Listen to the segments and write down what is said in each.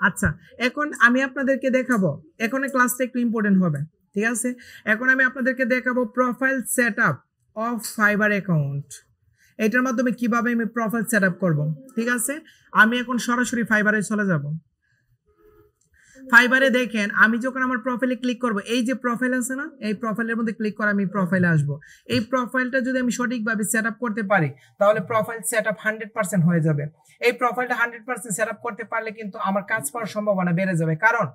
আচ্ছা, এখন আমি আপনাদেরকে দেখাবো, এখন ক্লাসটা একটু ইম্পর্টেন্ট হবে, ঠিক আছে? এখন আমি আপনাদেরকে দেখাবো profile setup of fibre account. এটার মাধ্যমে কিভাবে আমি প্রোফাইল সেটআপ করব, ঠিক আছে? আমি এখন সরাসরি ফাইবারে চলে যাব। ফাইবারে দেখেন আমি যখন আমার প্রোফাইলে ক্লিক করব, এই যে প্রোফাইল আছে না, এই প্রোফাইলের মধ্যে ক্লিক করে আমি প্রোফাইলে আসব। এই প্রোফাইলটা যদি আমি সঠিকভাবে সেটআপ করতে পারি তাহলে প্রোফাইল সেটআপ 100% হয়ে যাবে। এই প্রোফাইলটা 100% সেটআপ করতে পারলে কিন্তু আমার কাজ পাওয়ার সম্ভাবনা বেড়ে যাবে। কারণ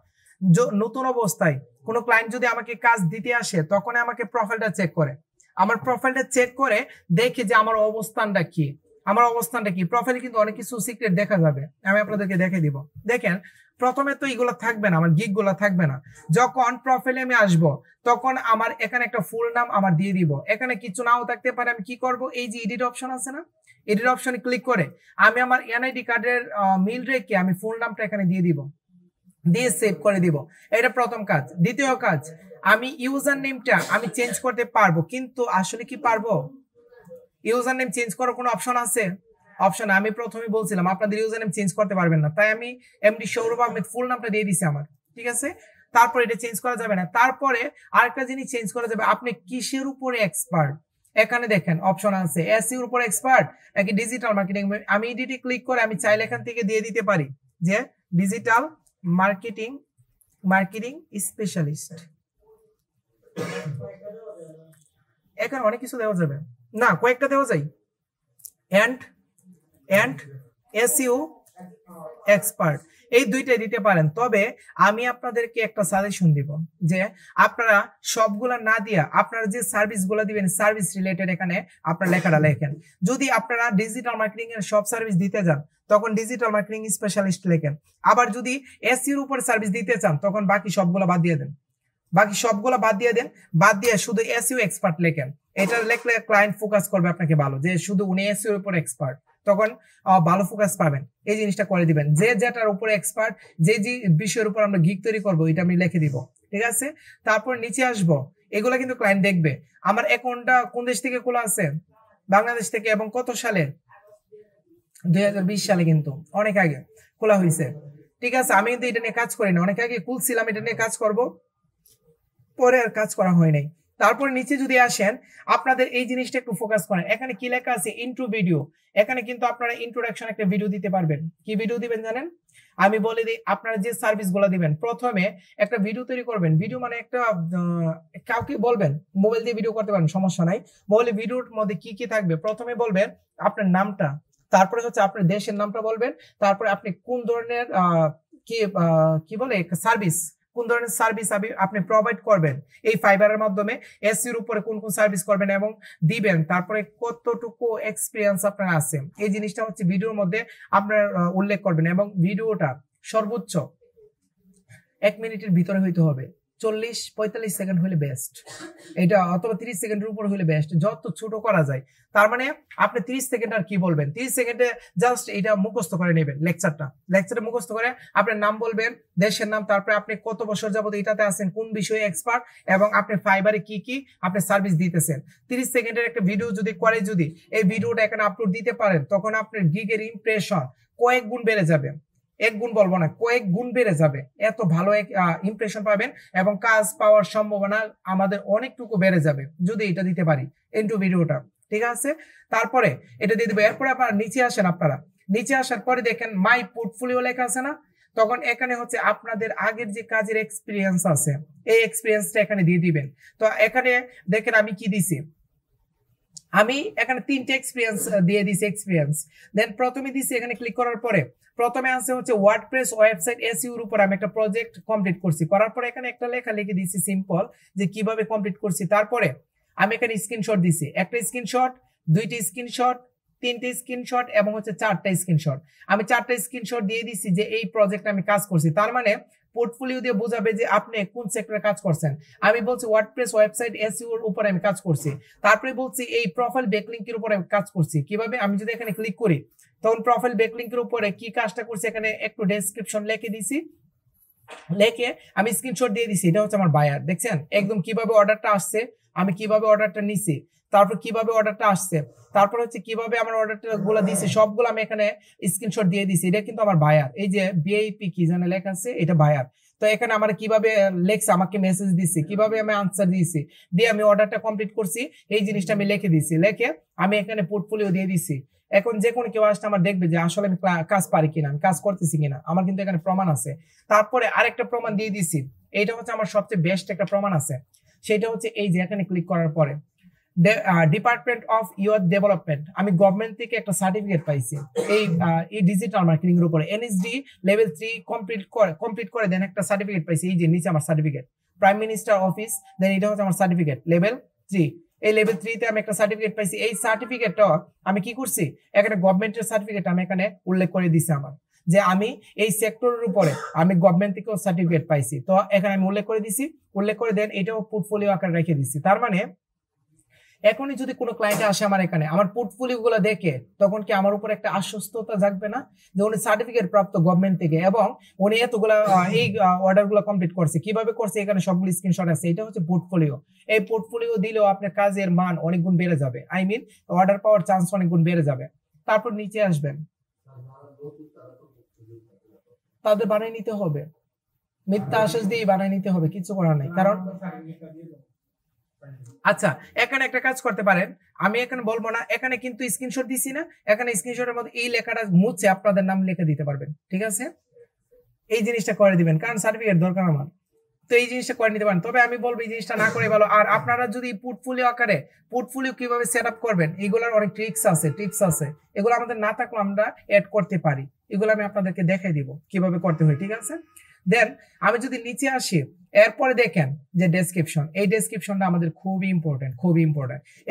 নতুন অবস্থায় কোনো ক্লায়েন্ট যদি আমাকে কাজ দিতে আসে তখন আমাকে প্রোফাইলটা চেক করে, আমার প্রোফাইলটা চেক করে দেখে যে আমার অবস্থানটা কি, আমার অবস্থানটা কি। প্রোফাইলে কিন্তু অনেক কিছু সিক্রেট দেখা যাবে, আমি আপনাদেরকে দেখে দিব। দেখেন প্রথমে তো এগুলো থাকবে না, আমার গিগ গুলো থাকবে না। যখন প্রোফাইলে আমি আসব তখন আমার এখানে একটা ফুল নাম আমার দিয়ে দিব। এখানে কিছু নাও থাকতে পারে, আমি কি করব, এই যে এডিট অপশন আছে না, এডিট অপশনে ক্লিক করে আমি আমার এনআইডি কার্ডের মিল রেখে আমি ফুল নামটা এখানে দিয়ে দিব, দিয়ে সেভ করে দিব। এটা প্রথম কাজ। দ্বিতীয় কাজ, আমি ইউজার নেমটা আমি চেঞ্জ করতে পারবো, কিন্তু আসলে কি পারবো? ইউজার নেম চেঞ্জ করার কোনো অপশন আছে? অপশন আমি প্রথমে বলছিলাম আপনাদের ইউজার নেম চেঞ্জ করতে পারবেন না, তাই আমি এমডি সৌরভ আহমেদ ফুল নামটা দিয়ে দিছি আমার, ঠিক আছে? তারপর এটা চেঞ্জ করা যাবে না। তারপরে আরেকটা জিনিস চেঞ্জ করা যাবে, আপনি কিসের উপরে এক্সপার্ট। এখানে দেখেন অপশন আছে এসইউর উপর এক্সপার্ট নাকি ডিজিটাল মার্কেটিং। আমি এডিটে ক্লিক করে আমি চাইলে এখান থেকে দিয়ে দিতে পারি যে ডিজিটাল মার্কেটিং স্পেশালিস্ট। এখানে অনেক কিছু দেওয়া যাবে না, কয়েকটা দেওয়া যায়। এন্ড এসইও এক্সপার্ট, এই দুইটাই দিতে পারেন। তবে আমি আপনাদেরকে একটা সাজেশন দিব যে আপনারা সবগুলা না দিয়া আপনারা যে সার্ভিস গুলা দিবেন সার্ভিস রিলেটেড এখানে আপনারা লেখাটা লেখেন। যদি আপনারা ডিজিটাল মার্কেটিং এর সব সার্ভিস দিতে যান তখন ডিজিটাল মার্কেটিং স্পেশালিস্ট লেখেন। আবার যদি এসইওর উপর সার্ভিস দিতে চান তখন বাকি সবগুলা বাদ দিয়ে দেন, বাদ দিয়ে শুধু এসইও এক্সপার্ট লেখেন। এটা লেখলে ক্লায়েন্ট ফোকাস করবে আপনাকে ভালো, যে শুধু উনি এসইও এর উপর এক্সপার্ট, তখন ভালো ফোকাস পাবেন। এই জিনিসটা করে দিবেন, যে যেটার উপরে এক্সপার্ট, যে যে বিষয়ের উপর আমরা গিগ তৈরি করবো এটা আমি লিখে দিব, ঠিক আছে? তারপর নিচে আসবো, এগুলা কিন্তু ক্লায়েন্ট দেখবে। আমার অ্যাকাউন্টটা কোন দেশ থেকে খোলা আছে? বাংলাদেশ থেকে। এবং কত সালে? 2020 সালে, কিন্তু অনেক আগে খোলা হয়েছে, ঠিক আছে? আমি কিন্তু এটা নিয়ে কাজ করি না, অনেক আগে খুলছিলাম, এটা নিয়ে কাজ করব, পরে আর কাজ করা হয় নাই। তারপরে নিচে যদি আসেন আপনাদের এই জিনিসটা একটু ফোকাস করেন, এখানে কি লেখা আছে ইন্ট্রো ভিডিও। এখানে কিন্তু আপনারা ইন্ট্রোডাকশন একটা ভিডিও দিতে পারবেন। কি ভিডিও দিবেন জানেন? আমি বলে দিই, আপনারা যে সার্ভিস গুলো দিবেন প্রথমে একটা ভিডিও তৈরি করবেন। ভিডিও মানে একটা কাউকে বলবেন, মোবাইল দিয়ে ভিডিও করতে পারেন, সমস্যা নাই। মোবাইলে ভিডিওর মধ্যে কি কি থাকবে, প্রথমে বলবেন আপনার নামটা, তারপরে হচ্ছে আপনার দেশের নামটা বলবেন, তারপরে আপনি কোন ধরনের কি বলে সার্ভিস, কোন ধরনের সার্ভিস আপনি প্রোভাইড করবেন এই ফাইবারের মাধ্যমে, এসইর উপরে কোন কোন সার্ভিস করবেন এবং দিবেন, তারপরে কতটুকু এক্সপিরিয়েন্স আপনার আছে, এই জিনিসটা হচ্ছে ভিডিওর মধ্যে আপনার উল্লেখ করবেন। এবং ভিডিওটা সর্বোচ্চ 1 মিনিটের ভিতরে হইতে হবে, 40-45 সেকেন্ড হলে বেস্ট এটা, অথবা 30 সেকেন্ডের উপর হলে বেস্ট, যত ছোট করা যায়। তার মানে আপনি 30 সেকেন্ড আর কি বলবেন, 30 সেকেন্ডে জাস্ট এটা মুখস্থ করে নেবেন। লেকচারটা মুখস্থ করে আপনার নাম বলবেন, দেশের নাম, তারপরে আপনি কত বছর যাবত এটাতে আছেন, কোন বিষয়ে এক্সপার্ট, এবং আপনি ফাইবারে কি কি আপনি সার্ভিস দিতেছেন। 30 সেকেন্ডের একটা ভিডিও যদি করে, যদি এই ভিডিওটা এখানে আপলোড দিতে পারেন তখন আপনার গিগের ইমপ্রেশন কয়েক গুণ বেড়ে যাবে। 1 গুণ বলবো না, কয়েক গুণ বেড়ে যাবে, এত ভালো এক ইমপ্রেশন পাবেন এবং কাজ পাওয়ার সম্ভাবনা আমাদের অনেকটুকু বেড়ে যাবে যদি এটা দিতে পারি ইন্ট্রো ভিডিওটা, ঠিক আছে? তারপরে এটা দিয়ে দেবো। এরপরে আপনারা নিচে আসেন, আপনারা নিচে আসার পরে দেখেন মাই পোর্টফোলিও লেখা আছে না, তখন এখানে হচ্ছে আপনাদের আগের যে কাজের এক্সপিরিয়েন্স আছে এই এক্সপিরিয়েন্সটা এখানে দিয়ে দিবেন। তো এখানে দেখেন আমি কি দিছি, আমি এখানে 3টে এক্সপিরিয়েন্স দিয়ে দিছি। এক্সপিরিয়েন্স দেন প্রথমে দিছি, এখানে ক্লিক করার পরে প্রথমে আছে হচ্ছে ওয়ার্ডপ্রেস ওয়েবসাইট এসইও এর উপর আমি একটা প্রজেক্ট কমপ্লিট করছি, করার পরে এখানে একটা লেখা লিখে দিছি সিম্পল, যে কিভাবে কমপ্লিট করছি। তারপরে আমি এখানে স্ক্রিনশট দিছি, একটা স্ক্রিনশট, 2টি স্ক্রিনশট, 3টে স্ক্রিনশট এবং হচ্ছে 4টা স্ক্রিনশট। আমি 4টা স্ক্রিনশট দিয়ে দিছি যে এই প্রজেক্টে আমি কাজ করছি। তার মানে পোর্টফোলিও দিয়ে বোঝাবে যে আপনি কোন সেক্টরে কাজ করছেন। আমি বলছি ওয়ার্ডপ্রেস ওয়েবসাইট এসইও এর উপরে আমি কাজ করছি, তারপরে বলছি এই প্রোফাইল ব্যাকলিংকের উপরে আমি কাজ করছি। কিভাবে? আমি যদি এখানে ক্লিক করি তখন প্রোফাইল ব্যাকলিংকের উপরে কি কাজটা করছি এখানে একটু ডেসক্রিপশন লিখে দিছি, লেখে আমি স্ক্রিনশট দিয়ে দিছি, এটা হচ্ছে আমার বায়ার। দেখছেন একদম কিভাবে অর্ডারটা আসছে, আমি কিভাবে অর্ডারটা নিছি, তারপর কিভাবে অর্ডারটা আসছে, তারপর হচ্ছে কিভাবে আমার অর্ডারটা গুলো দিছি, সবগুলো আমি এখানে স্ক্রিনশট দিয়ে দিছি। এটা কিন্তু আমার বায়ার। এই যে বিআইপি কি জানে লেখা আছে, এটা বায়ার। তো এখানে আমার কিভাবে লেখছে, আমাকে মেসেজ দিছি, কিভাবে আমি আনসার দিয়েছি, দিয়ে আমি অর্ডারটা কমপ্লিট করছি, এই জিনিসটা আমি লিখে দিছি। লিখে আমি এখানে পোর্টফোলিও দিয়ে দিছি। এখন যে কোনো কেউ আসলে আমার দেখবে যে আসলে আমি কাজ পারি কিনা, আমি কাজ করতেছি কিনা, আমার কিন্তু এখানে প্রমাণ আছে। তারপরে আরেকটা প্রমাণ দিয়ে দিছি, এইটা হচ্ছে আমার সবচেয়ে বেস্ট একটা প্রমাণ আছে। সেটা হচ্ছে এই যে এখানে ক্লিক করার পরে ডিপার্টমেন্ট অফ ইউথ ডেভেলপমেন্ট, আমি গভর্নমেন্ট থেকে একটা সার্টিফিকেট পাইছি এই ডিজিটাল মার্কেটিং এর উপরে। এনএসডি লেভেল 3 কমপ্লিট করে দেন একটা সার্টিফিকেট পাইছি। এই যে নিচে আমার সার্টিফিকেট, প্রাইম মিনিস্টার অফিস, দেন এটা হচ্ছে আমার সার্টিফিকেট লেভেল 3। এই লেভেল 3 তে আমি একটা সার্টিফিকেট পাইছি। এই সার্টিফিকেটটা আমি কি করছি, এখানে গভর্নমেন্টের সার্টিফিকেট আমি এখানে উল্লেখ করে দিছি আমার, যে আমি এই সেক্টরের উপরে আমি গভর্নমেন্ট থেকেও সার্টিফিকেট পাইছি। তো এখানে আমি উল্লেখ করে দিছি, উল্লেখ করে দেন এটাও পোর্টফোলিও আকারে রেখে দিছি। তার মানে এখনই যদি কোনো ক্লায়েন্ট আসে আমার এখানে, আমার পোর্টফোলিও গুলো দেখে, তখন কি আমার উপর একটা আশ্বস্ততা জাগবে না যে উনি সার্টিফিকেট প্রাপ্ত গভর্নমেন্ট থেকে, এবং উনি এতগুলা এই অর্ডার গুলো কমপ্লিট করছে, কিভাবে করছে এখানে সবগুলো স্ক্রিনশট আছে। এটা হচ্ছে পোর্টফোলিও। এই পোর্টফোলিও দিলেও আপনার কাজের মান অনেক গুণ বেড়ে যাবে, আই মিন অর্ডার পাওয়ার চান্স অনেক গুণ বেড়ে যাবে। তারপর নিচে আসবেন, তাদের বানিয়ে নিতে হবে, মিথ্যা আশ্বাস দিয়ে বানিয়ে নিতে হবে, কিছু করার নাই। কারণ আচ্ছা, এখানে একটা কাজ করতে পারেন, আমি এখানে বলবো না, এখানে কিন্তু স্ক্রিনশট দিছি না, এখানে স্ক্রিনশটের মধ্যে এই লেখাটা মুছে আপনাদের নাম লিখে দিতে পারবেন, ঠিক আছে? এই জিনিসটা করে দিবেন, কারণ সার্টিফিকেট দরকার আমার। তো এই জিনিসটা করে নিতে পারেন। তবে আমি বলবো এই জিনিসটা না করে ভালো। আর আপনারা যদি পোর্টফোলিও আকারে পোর্টফোলিও কিভাবে সেট আপ করবেন, এগুলোর অনেক টিপস আছে, এগুলো আমাদের না থাকলে আমরা অ্যাড করতে পারি, এগুলো আমি আপনাদেরকে দেখাই দিব কিভাবে করতে হয়, ঠিক আছে? দেন আমি যদি নিচে আসি, এরপরে দেখেন যে ডেসক্রিপশন, এই ডেসক্রিপশনটা আমাদের খুবই ইম্পর্টেন্ট।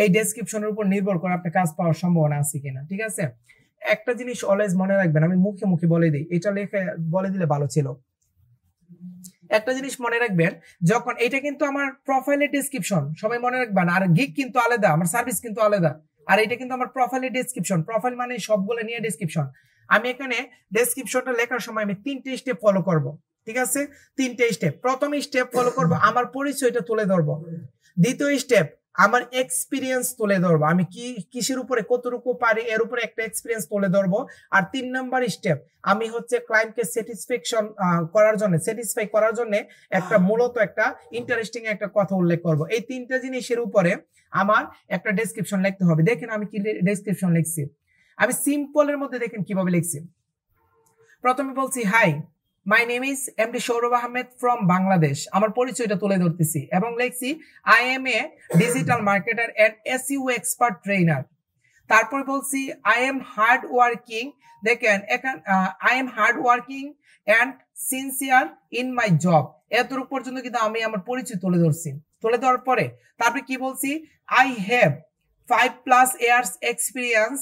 এই ডেসক্রিপশনের উপর নির্ভর করে আপনার কাজ পাওয়ার সম্ভাবনা আছে কিনা, ঠিক আছে? একটা জিনিস অলওয়েজ মনে রাখবেন, আমি মুখে মুখে বলে দিই, এটা লেখে বলে দিলে ভালো ছিল। একটা জিনিস মনে রাখবেন, যখন এটা কিন্তু আমার প্রোফাইলের ডেসক্রিপশন, সবাই মনে রাখবেন। আর গিগ কিন্তু আলাদা, আমার সার্ভিস কিন্তু আলাদা। আর এটা কিন্তু আমার প্রোফাইলের ডেসক্রিপশন, প্রোফাইল মানে সবগুলো নিয়ে ডেসক্রিপশন। আমি এখানে ডেসক্রিপশনটা লেখার সময় আমি 3টে স্টেপ ফলো করব, ঠিক আছে? 3টে স্টেপ। প্রথম স্টেপ ফলো করব, আমার পরিচয়টা তুলে ধরবো। দ্বিতীয় স্টেপ, আমার এক্সপিরিয়েন্স তুলে ধরবো, আমি কি কিসের উপরে কতটুকু পারি এর উপরে একটা এক্সপিরিয়েন্স তুলে ধরবো। আর 3 নাম্বার স্টেপ, আমি হচ্ছে ক্লায়েন্টকে স্যাটিসফাই করার জন্য একটা মূলত একটা ইন্টারেস্টিং একটা কথা উল্লেখ করব। এই 3টা জিনিসের উপরে আমার একটা ডেসক্রিপশন লিখতে হবে। দেখেন আমি কি ডেসক্রিপশন লিখছি, আমি সিম্পলের মধ্যে দেখেন কিভাবে লিখছি। প্রথমে বলছি hi, my name is MD Sourav Ahmed from Bangladesh, আমার পরিচয়টা তুলে ধরতেছি, এবং লিখছি I am a digital marketer and SEO expert trainer. তারপর বলছি আই এম হার্ড ওয়ার্কিং, দেখেন এখানে I am hard working and sincere in my job. এতটুকু পর্যন্ত কিন্তু আমি আমার পরিচয় তুলে ধরছি। তুলে ধরার পরে তারপরে কি বলছি, আই হ্যাভ 5+ ইয়ার্স এক্সপিরিয়েন্স,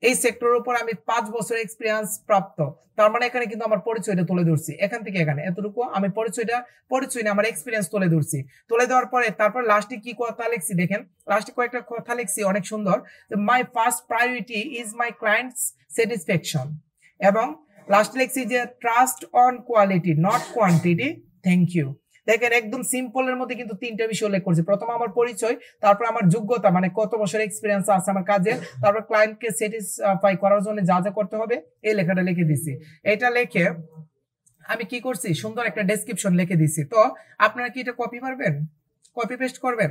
এই সেক্টরের উপর আমি 5 বছর এক্সপিরিয়েন্স প্রাপ্ত। তার মানে এখানে কিন্তু আমার পরিচয়টা তুলে ধরছি, এখান থেকে এখানে এতটুকু আমি পরিচয় না, আমার এক্সপিরিয়েন্স তুলে ধরছি। তুলে দেওয়ার পরে তারপর লাস্টে কি কথা লিখছি, দেখেন লাস্টে কয়েকটা কথা লিখছি অনেক সুন্দর। My first priority is my clients satisfaction, এবং লাস্টে লিখছি যে trust on quality not quantity, thank you. দেখেন একদম সিম্পলের মধ্যে কিন্তু 3টা বিষয় উল্লেখ করছি। প্রথম আমার পরিচয়, তারপর আমার যোগ্যতা মানে কত বছর এক্সপিরিয়েন্স আছে আমার কাজে, তারপর ক্লায়েন্টকে স্যাটিসফাই করার জন্য যা যা করতে হবে এই লেখাটা লিখে দিছি। এটা লিখে আমি কি করছি, সুন্দর একটা ডেসক্রিপশন লিখে দিছি। তো আপনারা কি এটা কপি পারবেন, কপি পেস্ট করবেন?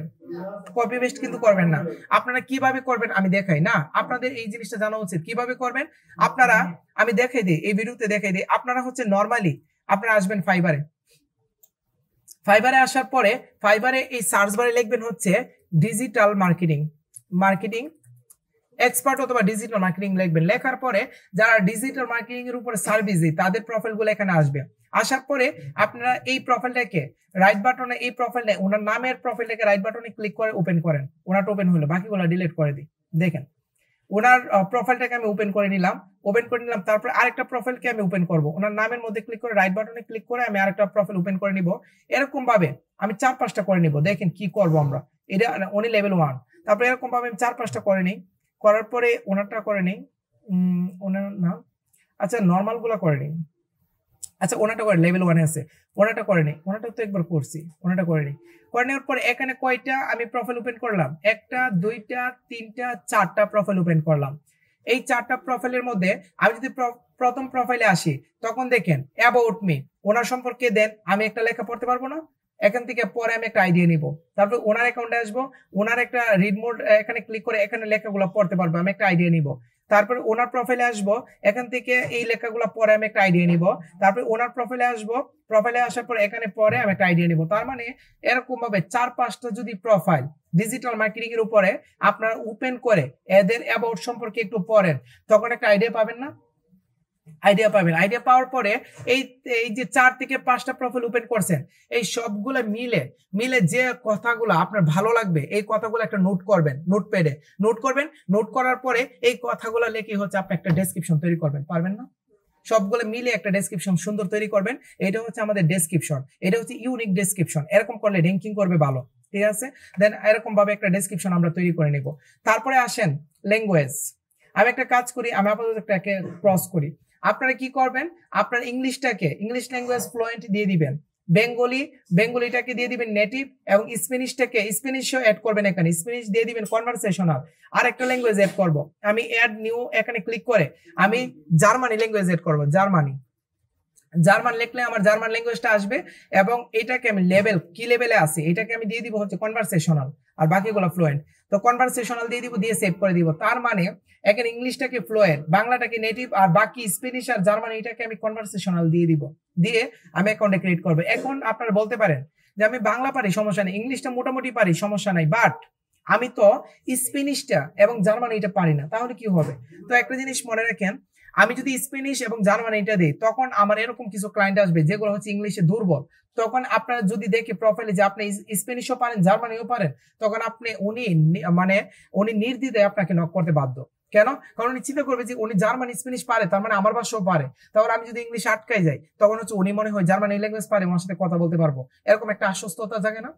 কপি পেস্ট কিন্তু করবেন না। আপনারা কিভাবে করবেন আমি দেখাই না, আপনাদের এই জিনিসটা জানা উচিত কিভাবে করবেন আপনারা। আমি দেখাই দিই, এই ভিডিওতে দেখাই দিই। আপনারা হচ্ছে নরমালি আপনারা আসবেন ফাইবারে আসার পরে ফাইবারে এই সার্চ বারে লিখবেন হচ্ছে ডিজিটাল মার্কেটিং এক্সপার্ট অথবা ডিজিটাল মার্কেটিং লিখবেন। লেখার পরে যারা ডিজিটাল মার্কেটিং এর উপরে সার্ভিস দেয় তাদের প্রোফাইলগুলো এখানে আসবে। আসার পরে আপনারা এই প্রোফাইলটাকে রাইট বাটনে, এই প্রোফাইলে ওনার নামের প্রোফাইলটাকে রাইট বাটনে ক্লিক করে ওপেন করেন। ওনারটা ওপেন হলো, বাকিগুলো ডিলিট করে দিই। দেখেন ওনার প্রোফাইলটাকে আমি ওপেন করে নিলাম। তারপর আরেকটা প্রোফাইলকে আমি ওপেন করব। ওনার নামের মধ্যে ক্লিক করে রাইট বাটনে ক্লিক করে আমি আরেকটা প্রোফাইল ওপেন করে নিব। এরকম ভাবে আমি 4-5টা করে নিব। দেখেন কি করব আমরা, এটা উনি লেভেল 1। তারপর এরকম ভাবে আমি 4-5টা করে নিই। করার পরে ওনারটা করে নিই, ওনার নাম, আচ্ছা নর্মাল গুলা করে নিই। আচ্ছা ওনাটা করে লেভেল 1 আছে, ওনাটা করেনি, ওনাটা তো একবার করছি, ওনাটা করেনি। করে নেওয়ার পর এখানে কয়টা আমি প্রোফাইল ওপেন করলাম, একটা দুইটা তিনটা চারটা প্রোফাইল ওপেন করলাম। এই চারটা প্রোফাইলের মধ্যে আমি যদি প্রথম প্রোফাইলে আসি, তখন দেখেন অ্যাবাউট মি, ওনার সম্পর্কে দেন, আমি একটা লেখা পড়তে পারবো না? এখান থেকে পরে আমি একটা আইডিয়া নিব, তারপর ওনার অ্যাকাউন্টে আসবো, ওনার একটা রিড মোড এখানে ক্লিক করে এখানে লেখাগুলো পড়তে পারবো, আমি একটা আইডিয়া নিব। তারপর ওনার প্রোফাইলে আসবো, এখান থেকে এই লেখাগুলো পরে আমি একটা আইডিয়া নিব। তারপর ওনার প্রোফাইলে আসবো, প্রোফাইলে আসার পর এখানে পরে আমি একটা আইডিয়া নিব। তার মানে এরকম ভাবে 4-5টা যদি প্রোফাইল ডিজিটাল মার্কেটিং এর উপরে আপনারা ওপেন করে এদের অ্যাবাউট সম্পর্কে একটু পড়েন, তখন একটা আইডিয়া পাবেন না? আইডিয়া পাবেন। আইডিয়া পাওয়ার পরে এই এই যে 4 থেকে 5টা প্রোফাইল ওপেন করছেন, এই সবগুলো মিলে মিলে যে কথাগুলো আপনার ভালো লাগবে, এই কথাগুলো একটা নোট করবেন, নোটপ্যাডে নোট করবেন। নোট করার পরে এই কথাগুলো লিখে হচ্ছে আপনি একটা ডেসক্রিপশন তৈরি করবেন, পারবেন না? সবগুলো মিলে একটা ডেসক্রিপশন সুন্দর তৈরি করবেন। এটা হচ্ছে আমাদের ডেসক্রিপশন, এটা হচ্ছে ইউনিক ডেসক্রিপশন। এরকম করলে র্যাঙ্কিং করবে ভালো, ঠিক আছে? দেন এরকম ভাবে একটা ডেসক্রিপশন আমরা তৈরি করে নিব। তারপরে আসেন ল্যাঙ্গুয়েজ। আমি একটা কাজ করি, আমি আপাতত একটাকে ক্রস করি। আপনারা কি করবেন, আপনার ইংলিশটাকে ইংলিশ ল্যাঙ্গুয়েজ ফ্লুয়েন্ট দিয়ে দিবেন, বেঙ্গলিটাকে দিয়ে দিবেন নেটিভ, এবং স্প্যানিশটাকে স্প্যানিশও অ্যাড করবেন, এখানে স্প্যানিশ দিয়ে দিবেন কনভারসেশনাল। আর একটা ল্যাঙ্গুয়েজ অ্যাড করব, আমি অ্যাড নিউ এখানে ক্লিক করে আমি জার্মানি ল্যাঙ্গুয়েজ অ্যাড করব। জার্মান লিখলে আমার জার্মান ল্যাঙ্গুয়েজটা আসবে, এবং এটাকে আমি লেভেল কি লেভেলে আছে এটাকে আমি দিয়ে দিব হচ্ছে কনভারসেশনাল, আর বাকিগুলো ফ্লুয়েন্ট। তো কনভারসেশনাল দিয়ে দিব, দিয়ে সেভ করে দিব। তার মানে এখানে ইংলিশটাকে ফ্লুয়েন্ট, বাংলাটাকে নেটিভ, আর বাকি স্প্যানিশ আর জার্মান এটাকে আমি কনভারসেশনাল দিয়ে দিব। দিয়ে আমি অ্যাকাউন্টে ক্রিয়েট করব। এখন আপনারা বলতে পারেন যে আমি বাংলা পারি, সমস্যা নেই, ইংলিশটা মোটামুটি পারি, সমস্যা নাই, বাট আমি তো স্প্যানিশটা এবং জার্মান এটা পারি না, তাহলে কি হবে? তো একটা জিনিস মনে রাখেন, আমি যদি স্প্যানিশ এবং জার্মানি এটা দিই, তখন আমার এরকম কিছু ক্লায়েন্ট আসবে যেগুলো হচ্ছে ইংলিশে দুর্বল। তখন আপনারা যদি দেখে প্রোফাইলে যে আপনি স্প্যানিশও পারেন, জার্মানিও পারেন, তখন আপনি উনি নির্দ্বিধায় আপনাকে নক করতে বাধ্য। কেন? কারণ উনি চিন্তা করবে যে উনি জার্মান স্প্যানিশ পারে, তার মানে আমার ভাষাও পারে। তাহলে আমি যদি ইংলিশ আটকাই যাই, তখন হচ্ছে উনি মনে হয় জার্মানি ল্যাঙ্গুয়েজ পারে, ওনার সাথে কথা বলতে পারবো, এরকম একটা আশ্বস্ততা জাগে না?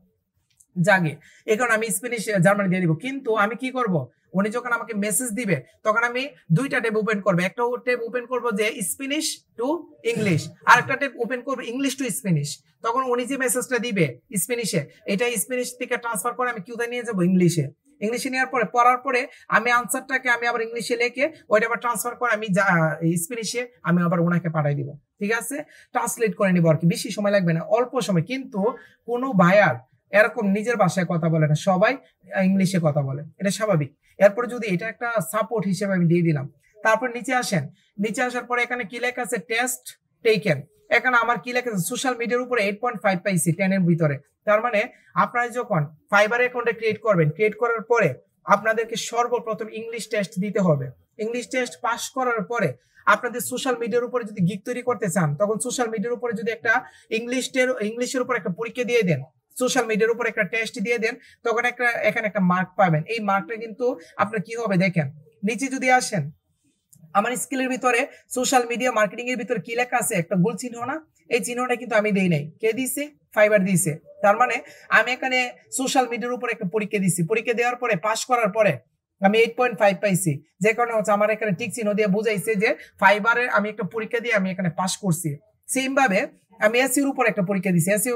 জাগে। এই কারণে আমি স্প্যানিশ জার্মানি দিয়ে দিব। কিন্তু আমি কি করব, উনি যখন আমাকে মেসেজ দিবে, তখন আমি দুইটা ট্যাব ওপেন করবো। একটা ট্যাব ওপেন করবো যে স্প্যানিশ টু ইংলিশ, আর একটা ট্যাব ওপেন করবো ইংলিশ টু স্প্যানিশ। তখন উনি যে মেসেজটা দিবে স্প্যানিশে, এটা স্প্যানিশ থেকে ট্রান্সফার করে আমি কিউতে নিয়ে যাবো ইংলিশে। ইংলিশে নেওয়ার পরে পড়ার পরে আমি আনসারটাকে আমি আবার ইংলিশে লিখে ওইটা আবার ট্রান্সফার করে আমি স্প্যানিশে আমি আবার ওনাকে পাঠাই দিব। ঠিক আছে? ট্রান্সলেট করে নিব আর কি, বেশি সময় লাগবে না, অল্প সময়। কিন্তু কোনো ভাইয়ার এরকম নিজের ভাষায় কথা বলে না, সবাই ইংলিশে কথা বলে, এটা স্বাভাবিক। এরপরে যদি এটা একটা সাপোর্ট হিসেবে আমি দিয়ে দিলাম। তারপর নিচে আসেন, নিচে আসার পরে এখানে কি লেখা আছে, টেস্ট টেকেন। এখানে আমার কি লেখা আছে, সোশ্যাল মিডিয়ার উপরে 8.5 পাইছি 10 এর ভিতরে। তার মানে আপনারা যখন ফাইবার অ্যাকাউন্টে ক্রিয়েট করবেন, ক্রিয়েট করার পরে আপনাদেরকে সর্বপ্রথম ইংলিশ টেস্ট দিতে হবে। ইংলিশ টেস্ট পাস করার পরে আপনাদের সোশ্যাল মিডিয়ার উপরে যদি গিগ তৈরি করতে চান, তখন সোশ্যাল মিডিয়ার উপরে যদি একটা ইংলিশের উপর একটা পরীক্ষা দিয়ে দেন, সোশ্যাল মিডিয়ার উপর একটা টেস্ট দিয়ে দেন, তখন এখানে একটা মার্ক পাবেন। এই মার্কটা কিন্তু আপনার কি হবে দেখেন, নিচে যদি আসেন, আমার স্কিলের ভিতরে সোশ্যাল মিডিয়া মার্কেটিং এর ভিতরে কি লেখা আছে, একটা গোল চিহ্ন না? এই চিহ্নটা কিন্তু আমি দেই নাই, কে দিছে? ফাইবার দিছে। তার মানে আমি এখানে সোশ্যাল মিডিয়ার উপর একটা পরীক্ষা দিছি, পরীক্ষা দেওয়ার পরে পাস করার পরে আমি 8.5 পাইছি, যে কারণে হচ্ছে আমার এখানে টিক চিহ্ন দিয়ে বুঝাইছে যে ফাইবারে আমি একটা পরীক্ষা দিয়ে আমি এখানে পাস করছি। সেম ভাবে আমি এসইর উপর একটা পরীক্ষা দিছি, এসইর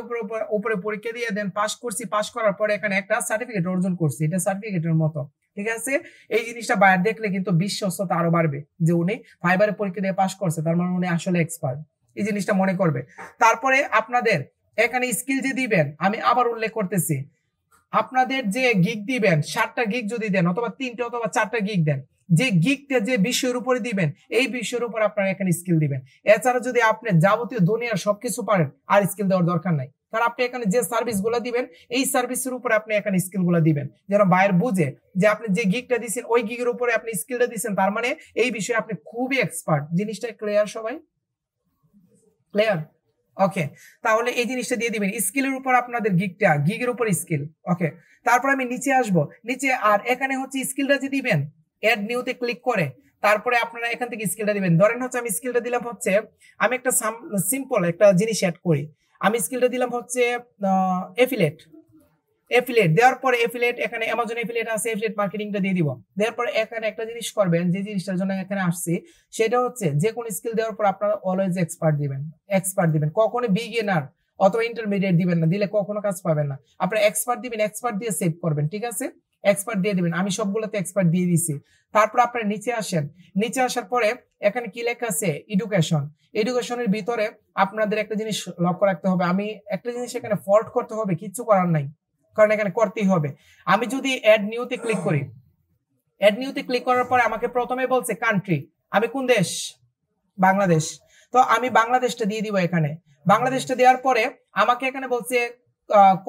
উপরে পরীক্ষা দিয়ে দেন পাস করছি, পাস করার পরে এখানে একটা সার্টিফিকেট অর্জন করছি, এটা সার্টিফিকেটের মতো। ঠিক আছে? এই জিনিসটা বায়ার দেখলে কিন্তু বিশ্বস্ততা আরো বাড়বে যে উনি ফাইবারে পরীক্ষা দিয়ে পাস করছে, তার মানে উনি আসলে এক্সপার্ট, এই জিনিসটা মনে করবে। তারপরে আপনাদের এখানে স্কিল যে দিবেন, আমি আবার উল্লেখ করতেছি, আপনাদের যে গিগ দিবেন 7টা গিগ যদি দেন, অথবা 3টে অথবা 4টা গিগ দেন, যে গিগটা যে বিষয়ের উপরে দিবেন, এই বিষয়ের উপর আপনারা এখানে স্কিল দিবেন। এছাড়া যদি আপনি যাবতীয় দুনিয়ার সবকিছু পারেন, আর স্কিল দেওয়ার দরকার নাই। কারণ আপনি এখানে যে সার্ভিস গুলা দিবেন, এই সার্ভিসের উপরে আপনি এখানে স্কিল গুলা দিবেন, যেন বায়ার বুঝে যে আপনি যে গিগটা দিচ্ছেন ওই গিগের উপরে আপনি স্কিলটা দিচ্ছেন, তার মানে এই বিষয়ে আপনি খুবই এক্সপার্ট। জিনিসটা ক্লিয়ার? সবাই ক্লিয়ার? ওকে, তাহলে এই জিনিসটা দিয়ে দিবেন, স্কিলের উপর আপনাদের গিগের উপর স্কিল। ওকে, তারপর আমি নিচে আসব, নিচে আর এখানে হচ্ছে স্কিলটা যে দিবেন, এড নিউতে ক্লিক করে তারপরে আপনারা এখান থেকে স্কিলটা দিবেন। ধরেন হচ্ছে আমি স্কিলটা দিলাম হচ্ছে, আমি একটা সিম্পল একটা জিনিস অ্যাড করি, আমি স্কিলটা দিলাম হচ্ছে এফিলিয়েট। এফিলিয়েট দেওয়ার পরে এফিলিয়েট এখানে অ্যামাজন এফিলিয়েট আছে, এফিলিয়েট মার্কেটিংটা দিয়ে দিব। দেওয়ার পরে এখানে একটা জিনিস করবেন, যে জিনিসটার জন্য এখানে আসছি সেটা হচ্ছে যে কোন স্কিল দেওয়ার পর আপনারা অলওয়েজ এক্সপার্ট দিবেন, কখনো বিগিনার অথবা ইন্টারমিডিয়েট দিবেন না, দিলে কখনো কাজ পাবেন না। আপনারা এক্সপার্ট দিবেন, এক্সপার্ট দিয়ে সেভ করবেন, ঠিক আছে? এক্সপার্ট দিয়ে দিবেন, আমি সবগুলোতে এক্সপার্ট দিয়ে দিছি। তারপর আপনারা নিচে আসেন, নিচে আসার পরে এখানে কি লেখা আছে এডুকেশন। এডুকেশনের ভিতরে আপনাদের একটা জিনিস লক্ষ্য রাখতে হবে, আমি একটা জিনিস এখানে ফল্ট করতে হবে, কিচ্ছু করার নাই, কারণ এখানে করতেই হবে। আমি যদি অ্যাড নিউতে ক্লিক করি, অ্যাড নিউতে ক্লিক করার পরে আমাকে প্রথমে বলছে কান্ট্রি, আমি কোন দেশ? বাংলাদেশ। তো আমি বাংলাদেশটা দিয়ে দিব এখানে। বাংলাদেশটা দেওয়ার পরে আমাকে এখানে বলছে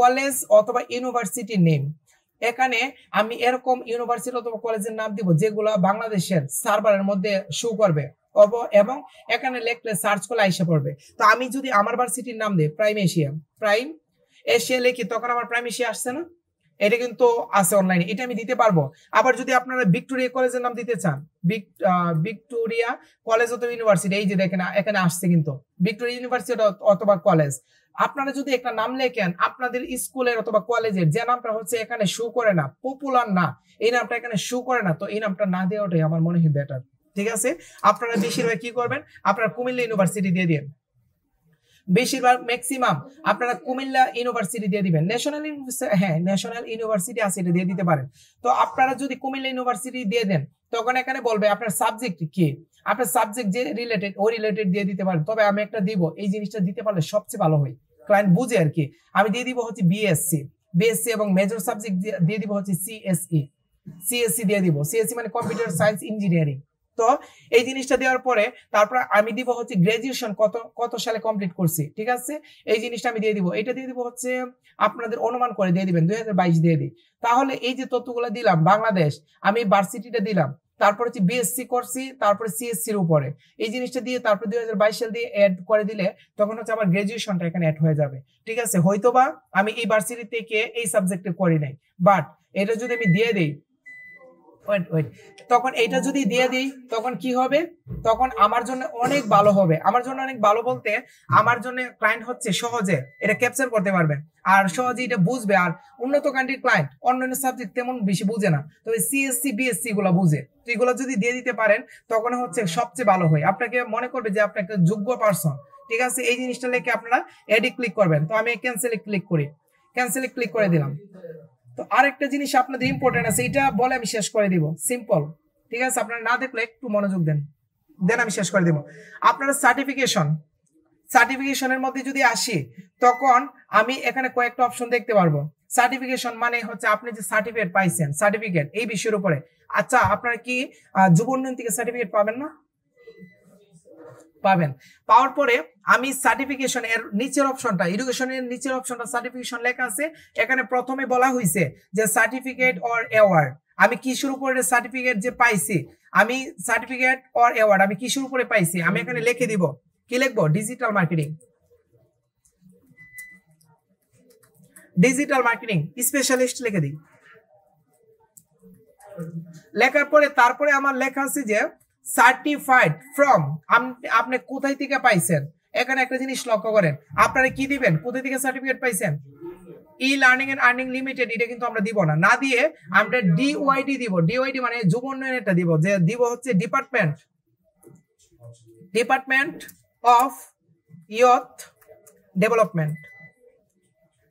কলেজ অথবা ইউনিভার্সিটির নেম। এখানে আমি এরকম ইউনিভার্সিটি অথবা কলেজের নাম দিব যেগুলো বাংলাদেশের সার্ভারের মধ্যে শো করবে, এবং এখানে লিখলে সার্চ করলে আইসা পড়বে। তো আমি যদি আমার ভার্সিটির নাম দিই প্রাইম এশিয়া লিখি, তখন আমার প্রাইম এশিয়া আসছে না? এটা কিন্তু আছে অনলাইনে, এটা আমি দিতে পারবো। আবার যদি আপনারা ভিক্টোরিয়া কলেজের নাম দিতে চান, ভিক্টোরিয়া কলেজ অথবা ইউনিভার্সিটি, এই যে দেখেন এখানে আসছে কিন্তু ভিক্টোরিয়া ইউনিভার্সিটি অথবা কলেজ। আপনারা যদি একটা নাম লেখেন আপনাদের স্কুলের অথবা কলেজের, যে নামটা হচ্ছে এখানে শো করে না, পপুলার না, এই নামটা এখানে শো করে না, তো এই নামটা না দেওয়াটাই আমার মনে হয় বেটার, ঠিক আছে? আপনারা বেশিরভাগ কি করবেন, আপনারা কুমিল্লা ইউনিভার্সিটি দিয়ে দিন, বেশিরভাগ ম্যাক্সিমাম আপনারা কুমিল্লা ইউনিভার্সিটি দিয়ে দিবেন। ন্যাশনাল ইউনিভার্সিটি আছে, এটা দিয়ে দিতে পারেন। তো আপনারা যদি কুমিল্লা ইউনিভার্সিটি দিয়ে দেন, তখন এখানে বলবে আপনার সাবজেক্ট কি, আপনার সাবজেক্ট যে রিলেটেড ওই রিলেটেড দিয়ে দিতে পারেন। তবে আমি একটা দিব, এই জিনিসটা দিতে পারলে সবচেয়ে ভালো হয়, ক্লায়েন্ট বুঝে আর কি। আমি দিয়ে দিব হচ্ছে বিএসসি এবং মেজর সাবজেক্ট দিয়ে দিব হচ্ছে সিএসসি দিয়ে দিব। সিএসসি মানে কম্পিউটার সায়েন্স ইঞ্জিনিয়ারিং। তো এই জিনিসটা দেওয়ার পরে তারপর আমি দিব হচ্ছে গ্রাজুয়েশন কত সালে কমপ্লিট করছি, ঠিক আছে? এই জিনিসটা আমি দিয়ে দিব। এটা দিয়ে দিব হচ্ছে আপনাদের অনুমান করে দিয়ে দিবেন 2022 দিয়ে দিই। তাহলে এই যে তথ্যগুলো দিলাম, বাংলাদেশ, আমি ভার্সিটিটা দিলাম, তারপর হচ্ছে বিএসসি করছি, তারপরে সিএসসি এর উপরে এই জিনিসটা দিয়ে, তারপর 2022 সাল দিয়ে অ্যাড করে দিলে তখন হচ্ছে আমার গ্রাজুয়েশনটা এখানে অ্যাড হয়ে যাবে, ঠিক আছে? হয়তোবা আমি এই ভার্সিটি থেকে এই সাবজেক্টে করি নাই, বাট এটা যদি আমি দিয়ে দেই, তখন এটা যদি দিয়ে দিই তখন কি হবে, তখন আমার জন্য অনেক ভালো হবে। আমার জন্য অনেক ভালো বলতে আমার জন্য ক্লায়েন্ট হচ্ছে সহজে এটা ক্যাপচার করতে পারবে আর সহজে এটা বুঝবে। আর উন্নত কান্ট্রির ক্লায়েন্ট অন্যান্য সাবজেক্ট তেমন বেশি বুঝে না, তবে সিএসসি বিএসসি গুলো বুঝে। তো এগুলো যদি দিয়ে দিতে পারেন তখন হচ্ছে সবচেয়ে ভালো হয়, আপনাকে মনে করবে যে আপনি একটা যোগ্য পারসন, ঠিক আছে? এই জিনিসটা লিখে আপনারা এডি ক্লিক করবেন। তো আমি ক্যান্সেলে ক্লিক করি, ক্যান্সেলে ক্লিক করে দিলাম। তো আরেকটা জিনিস আপনাদের ইম্পর্টেন্ট আছে, এটা বলে আমি শেষ করে দিব, সিম্পল, ঠিক আছে? আপনারা না দেখলে একটু মনোযোগ দেন, আমি শেষ করে দিব। আপনারা সার্টিফিকেশনের মধ্যে যদি আসি, তখন আমি এখানে কয়েকটা অপশন দেখতে পারবো। সার্টিফিকেশন মানে হচ্ছে আপনি যে সার্টিফিকেট পাইছেন, সার্টিফিকেট এই বিষয়ের উপরে। আচ্ছা, আপনারা কি যুব উন্নয়ন থেকে সার্টিফিকেট পাবেন না? পাবেন। পাওয়ার পরে আমি সার্টিফিকেশন এর নিচের অপশনটা, এডুকেশনের নিচের অপশনটা সার্টিফিকেশন লেখা আছে, এখানে প্রথমে বলা হয়েছে যে সার্টিফিকেট অর অ্যাওয়ার্ড। আমি কিসের উপরে সার্টিফিকেট যে পাইছি, আমি সার্টিফিকেট অর অ্যাওয়ার্ড আমি কিসের উপরে পাইছি, আমি এখানে লিখে দিব। কি লিখবো? ডিজিটাল মার্কেটিং স্পেশালিস্ট লিখে দিই। লেখার পরে তারপরে আমার লেখা আছে যে সার্টিফাইড ফ্রম, আপনি কোথায় থেকে পাইছেন। এখানে একটা জিনিস লক্ষ্য করেন, আপনারা কি দিবেন, কোথায় থেকে সার্টিফিকেট পাইছেন। E learning and earning limited, এটা কিন্তু আমরা দিব না, না দিয়ে আমরা ডিওয়াইডি দিব। ডিওয়াইডি মানে যুব উন্নয়নটা দিব, যে দিব হচ্ছে ডিপার্টমেন্ট অফ ইয়ুথ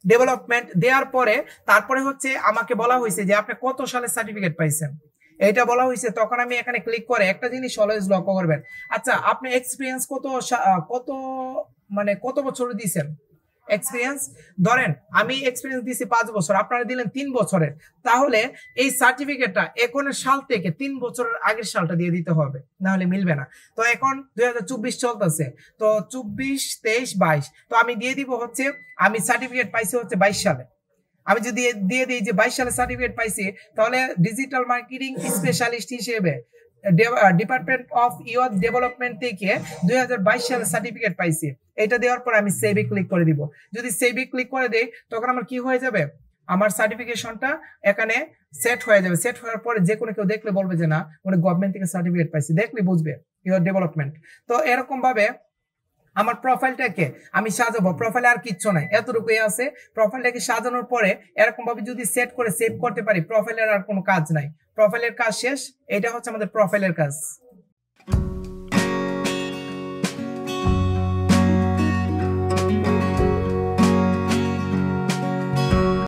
ডেভেলপমেন্ট দেওয়ার পরে তারপরে হচ্ছে আমাকে বলা হয়েছে যে আপনি কত সালে সার্টিফিকেট পাইছেন, এটা বলা হয়েছে। তখন আমি এখানে ক্লিক করে একটা জিনিস অলওয়েজ লক্ষ্য করবেন, আচ্ছা আপনি এক্সপিরিয়েন্স কত বছর দিয়েছেন। এক্সপিরিয়েন্স ধরেন আমি এক্সপিরিয়েন্স দিয়েছি 5 বছর, আপনারা দিলেন 3 বছরের, তাহলে এই সার্টিফিকেটটা এখনের সাল থেকে 3 বছরের আগের সালটা দিয়ে দিতে হবে, না হলে মিলবে না। তো এখন 2024 চলতেছে, তো 24, 23, 22, তো আমি দিয়ে দিব হচ্ছে আমি সার্টিফিকেট পাইছি হচ্ছে 22 সালে। আমি যদি দিয়ে দিই যে 22 সালে সার্টিফিকেট পাইছি, তাহলে ডিজিটাল মার্কেটিং স্পেশালিস্ট হিসেবে ডিপার্টমেন্ট অফ ইয়ুথ ডেভেলপমেন্ট থেকে 2022 সালে সার্টিফিকেট পাইছি। এটা দেওয়ার পর আমি সেভে ক্লিক করে দিব। যদি সেভে ক্লিক করে দেই তখন আমার কি হয়ে যাবে, আমার সার্টিফিকেশনটা এখানে সেট হয়ে যাবে। সেট হওয়ার পরে যে কোনো কেউ দেখলে বলবে যে না, উনি গভর্নমেন্ট থেকে সার্টিফিকেট পাইছে, দেখলে বুঝবে ইয়ুথ ডেভেলপমেন্ট। তো এরকম ভাবে আমার প্রোফাইলটাকে আমি সাজাবো, প্রোফাইলে আর কিচ্ছু নাই, এতটুকুই আছে। প্রোফাইলটাকে সাজানোর পরে এরকম ভাবে যদি সেট করে সেভ করতে পারি, প্রোফাইলের আর কোনো কাজ নাই, প্রোফাইলের কাজ শেষ। এটা হচ্ছে আমাদের প্রোফাইলের কাজ।